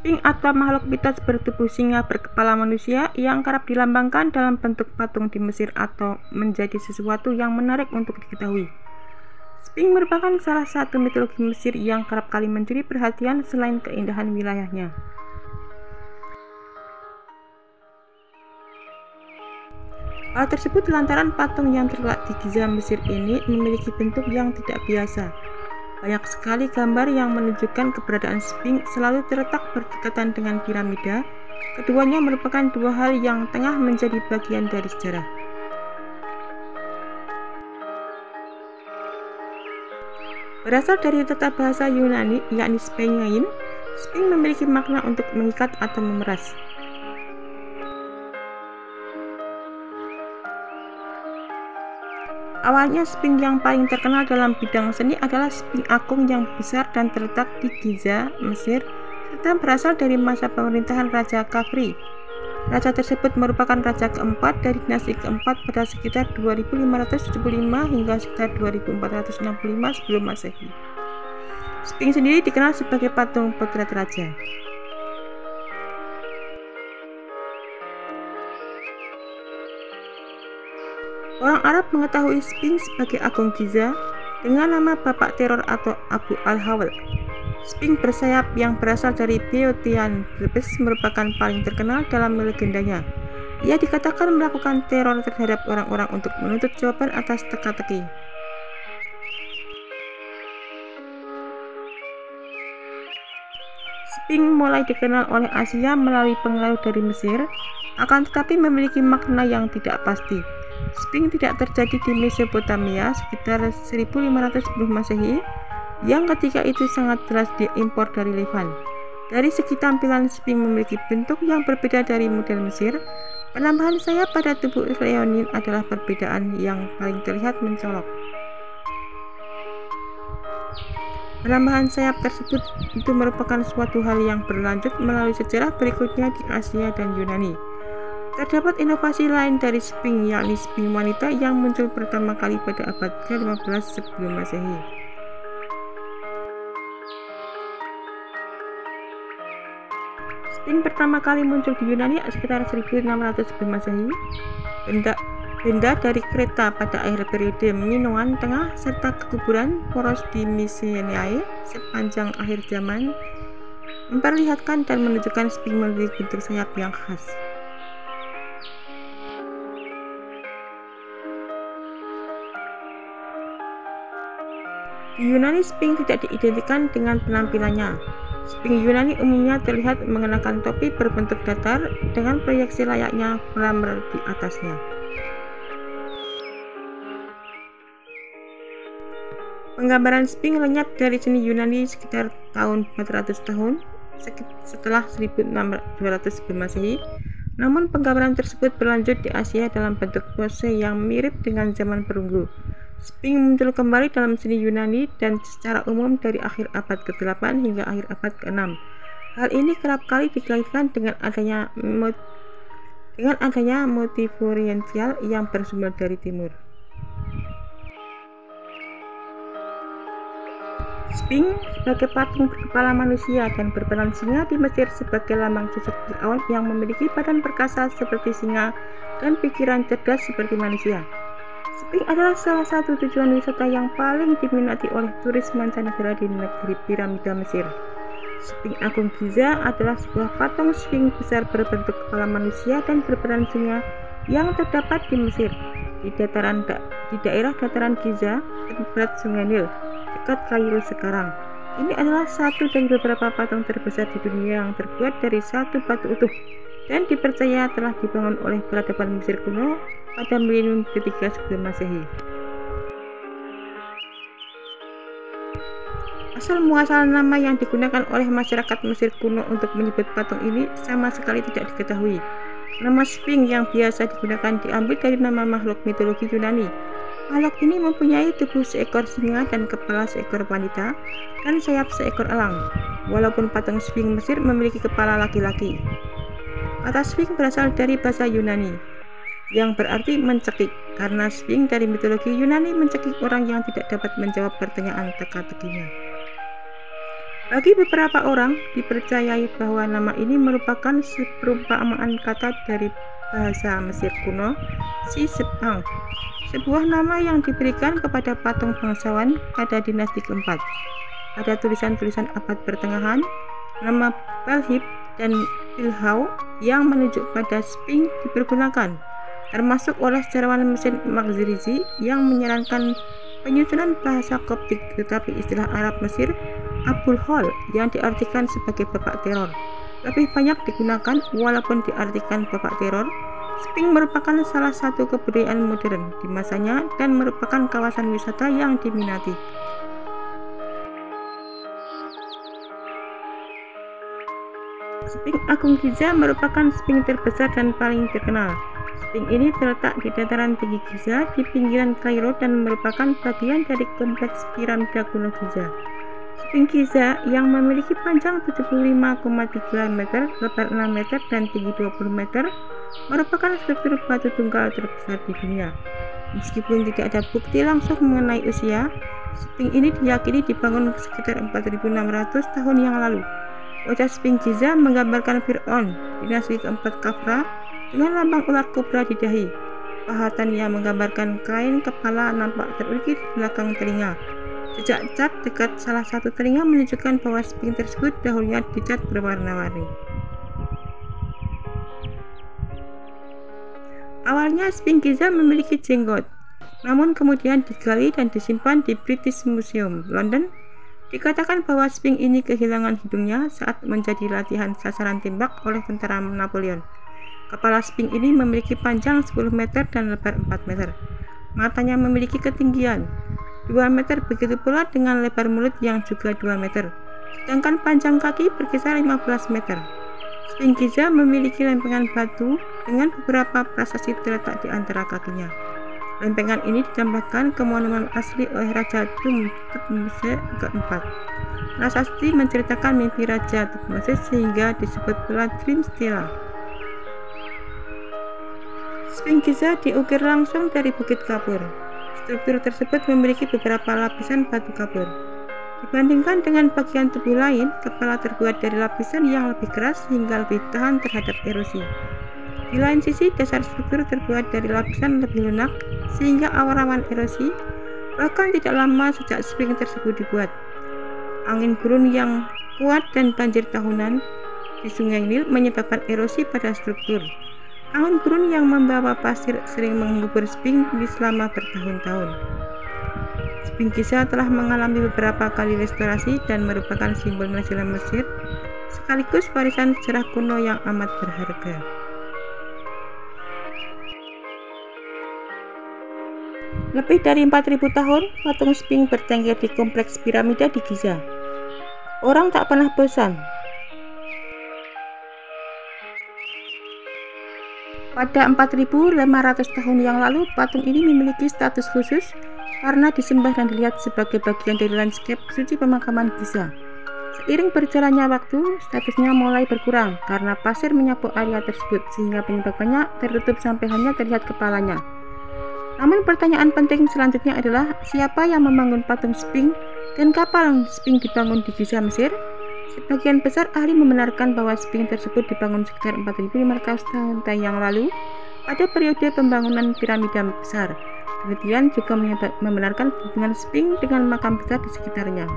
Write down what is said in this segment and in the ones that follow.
Sphinx atau makhluk mitos bertubuh singa berkepala manusia yang kerap dilambangkan dalam bentuk patung di Mesir atau menjadi sesuatu yang menarik untuk diketahui. Sphinx merupakan salah satu mitologi Mesir yang kerap kali mencuri perhatian selain keindahan wilayahnya. Hal tersebut lantaran patung yang terletak di Giza, Mesir ini memiliki bentuk yang tidak biasa. Banyak sekali gambar yang menunjukkan keberadaan Sphinx selalu terletak berdekatan dengan piramida. Keduanya merupakan dua hal yang tengah menjadi bagian dari sejarah. Berasal dari tata bahasa Yunani, yakni Sphinxein, Sphinx memiliki makna untuk mengikat atau memeras. Awalnya Sphinx yang paling terkenal dalam bidang seni adalah Sphinx Agung yang besar dan terletak di Giza, Mesir, serta berasal dari masa pemerintahan Raja Khafre. Raja tersebut merupakan raja keempat dari dinasti keempat pada sekitar 2575 hingga sekitar 2465 sebelum Masehi. Sphinx sendiri dikenal sebagai patung potret raja. Orang Arab mengetahui Sphinx sebagai Agung Giza dengan nama Bapak Teror atau Abu al-Hawl. Sphinx bersayap yang berasal dari Beotian Brebes merupakan paling terkenal dalam legendanya. Ia dikatakan melakukan teror terhadap orang-orang untuk menuntut jawaban atas teka-teki. Sphinx mulai dikenal oleh Asia melalui pengaruh dari Mesir, akan tetapi memiliki makna yang tidak pasti. Sphinx tidak terjadi di Mesopotamia sekitar 1500 sebelum Masehi, yang ketika itu sangat jelas diimpor dari Levant. Dari segi tampilan, Sphinx memiliki bentuk yang berbeda dari model Mesir. Penambahan sayap pada tubuh leonin adalah perbedaan yang paling terlihat mencolok. Penambahan sayap tersebut itu merupakan suatu hal yang berlanjut melalui sejarah berikutnya di Asia dan Yunani. Terdapat inovasi lain dari Sphinx, yakni Sphinx wanita yang muncul pertama kali pada abad ke-15 sebelum Masehi. Sphinx pertama kali muncul di Yunani sekitar 1600 sebelum Masehi. Benda dari Kreta pada akhir periode Minoan Tengah serta kekuburan poros di Mycenae sepanjang akhir zaman memperlihatkan dan menunjukkan Sphinx memiliki bentuk sayap yang khas. Di Yunani, Sphinx tidak diidentikan dengan penampilannya. Sphinx Yunani umumnya terlihat mengenakan topi berbentuk datar dengan proyeksi layaknya mramor di atasnya. Penggambaran Sphinx lenyap dari seni Yunani sekitar tahun 400 tahun setelah 1200 sebelum Masehi. Namun penggambaran tersebut berlanjut di Asia dalam bentuk pose yang mirip dengan zaman perunggu. Sphinx muncul kembali dalam seni Yunani dan secara umum dari akhir abad ke-8 hingga akhir abad ke-6. Hal ini kerap kali dikaitkan dengan adanya motif oriental yang bersumber dari timur. Sphinx sebagai patung berkepala manusia dan berperan singa di Mesir sebagai lambang sosok Firaun yang memiliki badan perkasa seperti singa dan pikiran cerdas seperti manusia. Sphinx adalah salah satu tujuan wisata yang paling diminati oleh turis mancanegara di negeri piramida Mesir. Sphinx Agung Giza adalah sebuah patung Sphinx besar berbentuk kepala manusia dan berperan singa yang terdapat di Mesir, di daerah dataran Giza, tepi barat Sungai Nil, dekat Kairo sekarang. Ini adalah satu dari beberapa patung terbesar di dunia yang terbuat dari satu batu utuh dan dipercaya telah dibangun oleh peradaban Mesir kuno pada milenium ketiga sebelum Masehi. Asal muasal nama yang digunakan oleh masyarakat Mesir kuno untuk menyebut patung ini sama sekali tidak diketahui. Nama Sphinx yang biasa digunakan diambil dari nama makhluk mitologi Yunani. Makhluk ini mempunyai tubuh seekor singa dan kepala seekor wanita dan sayap seekor elang. Walaupun patung Sphinx Mesir memiliki kepala laki-laki. Kata Sphinx berasal dari bahasa Yunani yang berarti mencekik, karena Sphinx dari mitologi Yunani mencekik orang yang tidak dapat menjawab pertanyaan teka-tekinya. Bagi beberapa orang, dipercayai bahwa nama ini merupakan perumpamaan kata dari bahasa Mesir kuno, si Sepang, sebuah nama yang diberikan kepada patung bangsawan pada dinasti keempat. Pada tulisan-tulisan abad pertengahan, nama Balhib dan Bilhau yang menunjuk pada Sphinx dipergunakan, termasuk oleh sejarawan Mesir Maghrizi yang menyarankan penyusunan bahasa Koptik, tetapi istilah Arab Mesir Abul Hol yang diartikan sebagai bapak teror lebih banyak digunakan. Walaupun diartikan bapak teror, Sphinx merupakan salah satu kebudayaan modern di masanya dan merupakan kawasan wisata yang diminati. Sphinx Agung Giza merupakan Sphinx terbesar dan paling terkenal. Sphinx ini terletak di dataran tinggi Giza di pinggiran Kairo dan merupakan bagian dari kompleks piramida kuno Giza. Sphinx Giza yang memiliki panjang 75,3 meter, lebar 6 meter, dan tinggi 20 meter merupakan struktur batu tunggal terbesar di dunia. Meskipun tidak ada bukti langsung mengenai usia, Sphinx ini diyakini dibangun sekitar 4.600 tahun yang lalu. Wajah Sphinx Giza menggambarkan Fir'aun, dinasti keempat Khafra, dengan lambang ular kobra di dahi. Pahatan yang menggambarkan kain kepala nampak terukir di belakang telinga. Jejak cat dekat salah satu telinga menunjukkan bahwa Sphinx tersebut dahulunya dicat berwarna-warni. Awalnya Sphinx Giza memiliki jenggot, namun kemudian digali dan disimpan di British Museum, London. Dikatakan bahwa Sphinx ini kehilangan hidungnya saat menjadi latihan sasaran tembak oleh tentara Napoleon. Kepala Sphinx ini memiliki panjang 10 meter dan lebar 4 meter. Matanya memiliki ketinggian 2 meter, begitu pula dengan lebar mulut yang juga 2 meter, sedangkan panjang kaki berkisar 15 meter. Sphinx Giza memiliki lempengan batu dengan beberapa prasasti terletak di antara kakinya. Lempengan ini ditambahkan ke monumen asli oleh Raja Thutmose keempat. Prasasti menceritakan mimpi Raja Thutmose sehingga disebut pula Dream Stela. Sphinx Giza diukir langsung dari Bukit Kapur. Struktur tersebut memiliki beberapa lapisan batu kapur. Dibandingkan dengan bagian tubuh lain, kepala terbuat dari lapisan yang lebih keras sehingga lebih tahan terhadap erosi. Di lain sisi, dasar struktur terbuat dari lapisan lebih lunak sehingga awan-awan erosi. Bahkan tidak lama sejak Sphinx tersebut dibuat, angin gurun yang kuat dan banjir tahunan di Sungai Nil menyebabkan erosi pada struktur. Angin gurun yang membawa pasir sering mengubur Sphinx selama bertahun-tahun. Sphinx Giza telah mengalami beberapa kali restorasi dan merupakan simbol nasional Mesir, sekaligus warisan sejarah kuno yang amat berharga. Lebih dari 4.000 tahun, patung Sphinx bertengger di kompleks piramida di Giza. Orang tak pernah bosan. Pada 4.500 tahun yang lalu, patung ini memiliki status khusus karena disembah dan dilihat sebagai bagian dari landscape suci pemakaman Giza. Seiring berjalannya waktu, statusnya mulai berkurang karena pasir menyapu area tersebut sehingga penyebabnya tertutup sampai hanya terlihat kepalanya. Namun pertanyaan penting selanjutnya adalah siapa yang membangun patung Sphinx dan kapan Sphinx dibangun di Giza, Mesir? Sebagian besar ahli membenarkan bahwa Sphinx tersebut dibangun sekitar 4.500 tahun yang lalu pada periode pembangunan piramida besar. Penelitian juga membenarkan hubungan Sphinx dengan makam besar di sekitarnya.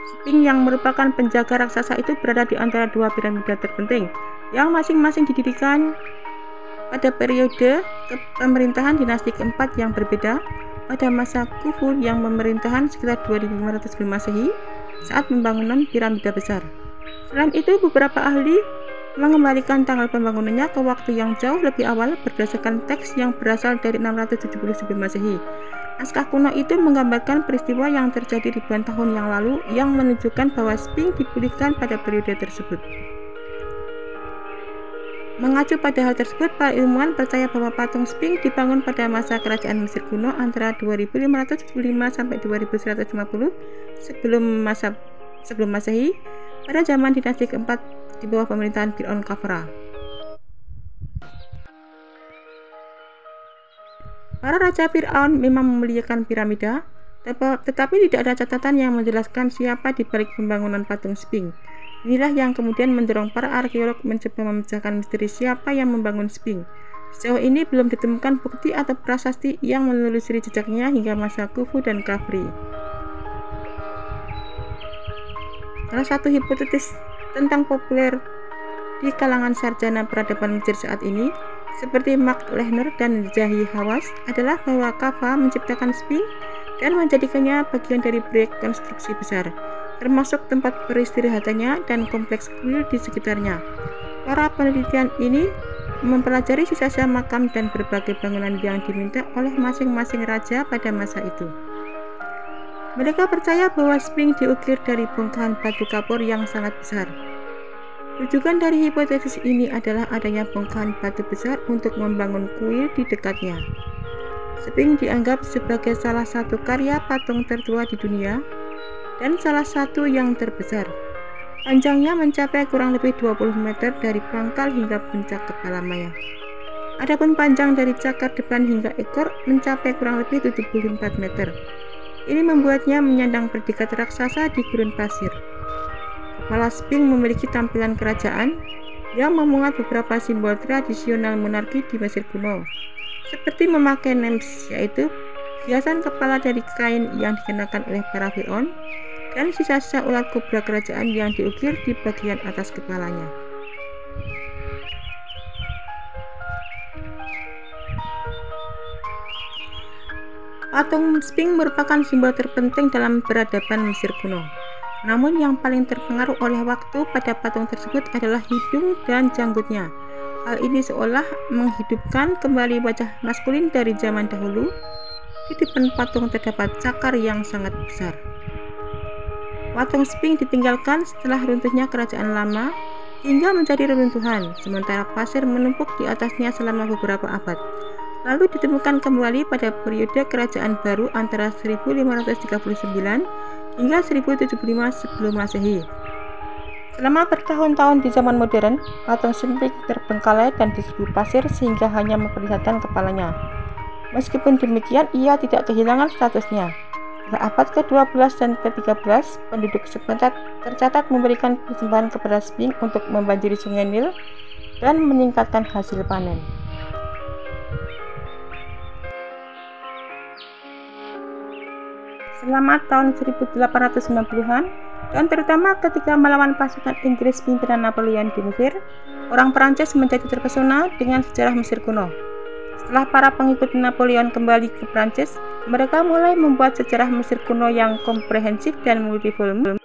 Sphinx yang merupakan penjaga raksasa itu berada di antara dua piramida terpenting yang masing-masing didirikan pada periode pemerintahan dinasti keempat yang berbeda. Pada masa Khufu yang pemerintahan sekitar 2500 sebelum Masehi saat pembangunan piramida besar. Selain itu, beberapa ahli mengembalikan tanggal pembangunannya ke waktu yang jauh lebih awal berdasarkan teks yang berasal dari 670 sebelum Masehi. Naskah kuno itu menggambarkan peristiwa yang terjadi ribuan tahun yang lalu yang menunjukkan bahwa Sphinx dipulihkan pada periode tersebut. Mengacu pada hal tersebut, para ilmuwan percaya bahwa patung Sphinx dibangun pada masa kerajaan Mesir kuno antara 2575 sampai 2150 sebelum Masehi pada zaman dinasti keempat di bawah pemerintahan Fir'aun Khafra. Para raja Fir'aun memang memuliakan piramida, tetapi tidak ada catatan yang menjelaskan siapa di balik pembangunan patung Sphinx. Inilah yang kemudian mendorong para arkeolog mencoba memecahkan misteri siapa yang membangun Sphinx. Sejauh ini belum ditemukan bukti atau prasasti yang menelusuri jejaknya hingga masa Khufu dan Khafre. Salah satu hipotesis tentang populer di kalangan sarjana peradaban Mesir saat ini, seperti Mark Lehner dan Zahi Hawass, adalah bahwa Kafka menciptakan Sphinx dan menjadikannya bagian dari proyek konstruksi besar, termasuk tempat peristirahatannya dan kompleks kuil di sekitarnya. Para penelitian ini mempelajari sisa-sisa makam dan berbagai bangunan yang diminta oleh masing-masing raja pada masa itu. Mereka percaya bahwa Sphinx diukir dari bongkahan batu kapur yang sangat besar. Rujukan dari hipotesis ini adalah adanya bongkahan batu besar untuk membangun kuil di dekatnya. Sphinx dianggap sebagai salah satu karya patung tertua di dunia dan salah satu yang terbesar. Panjangnya mencapai kurang lebih 20 meter dari pangkal hingga puncak kepala Maya. Adapun panjang dari cakar depan hingga ekor mencapai kurang lebih 74 meter. Ini membuatnya menyandang predikat raksasa di gurun pasir. Kepala Sphinx memiliki tampilan kerajaan yang memuat beberapa simbol tradisional monarki di Mesir kuno, seperti memakai nemes, yaitu hiasan kepala dari kain yang dikenakan oleh para Fir'aun, dan sisa-sisa ular kobra kerajaan yang diukir di bagian atas kepalanya. Patung Sphinx merupakan simbol terpenting dalam peradaban Mesir kuno. Namun yang paling terpengaruh oleh waktu pada patung tersebut adalah hidung dan janggutnya. Hal ini seolah menghidupkan kembali wajah maskulin dari zaman dahulu. Di depan patung terdapat cakar yang sangat besar. Patung Sphinx ditinggalkan setelah runtuhnya kerajaan lama hingga menjadi reruntuhan, sementara pasir menumpuk di atasnya selama beberapa abad. Lalu ditemukan kembali pada periode kerajaan baru antara 1539 hingga 1075 sebelum Masehi. Selama bertahun-tahun di zaman modern, patung Sphinx terbengkalai dan diserbu pasir sehingga hanya memperlihatkan kepalanya. Meskipun demikian, ia tidak kehilangan statusnya. Pada abad ke-12 dan ke-13, penduduk setempat tercatat memberikan persembahan kepada Sphinx untuk membanjiri sungai Nil dan meningkatkan hasil panen. Selama tahun 1890-an, dan terutama ketika melawan pasukan Inggris pimpinan Napoleon di Mesir, orang Perancis menjadi terpesona dengan sejarah Mesir kuno. Setelah para pengikut Napoleon kembali ke Perancis, mereka mulai membuat sejarah Mesir kuno yang komprehensif dan multivolume.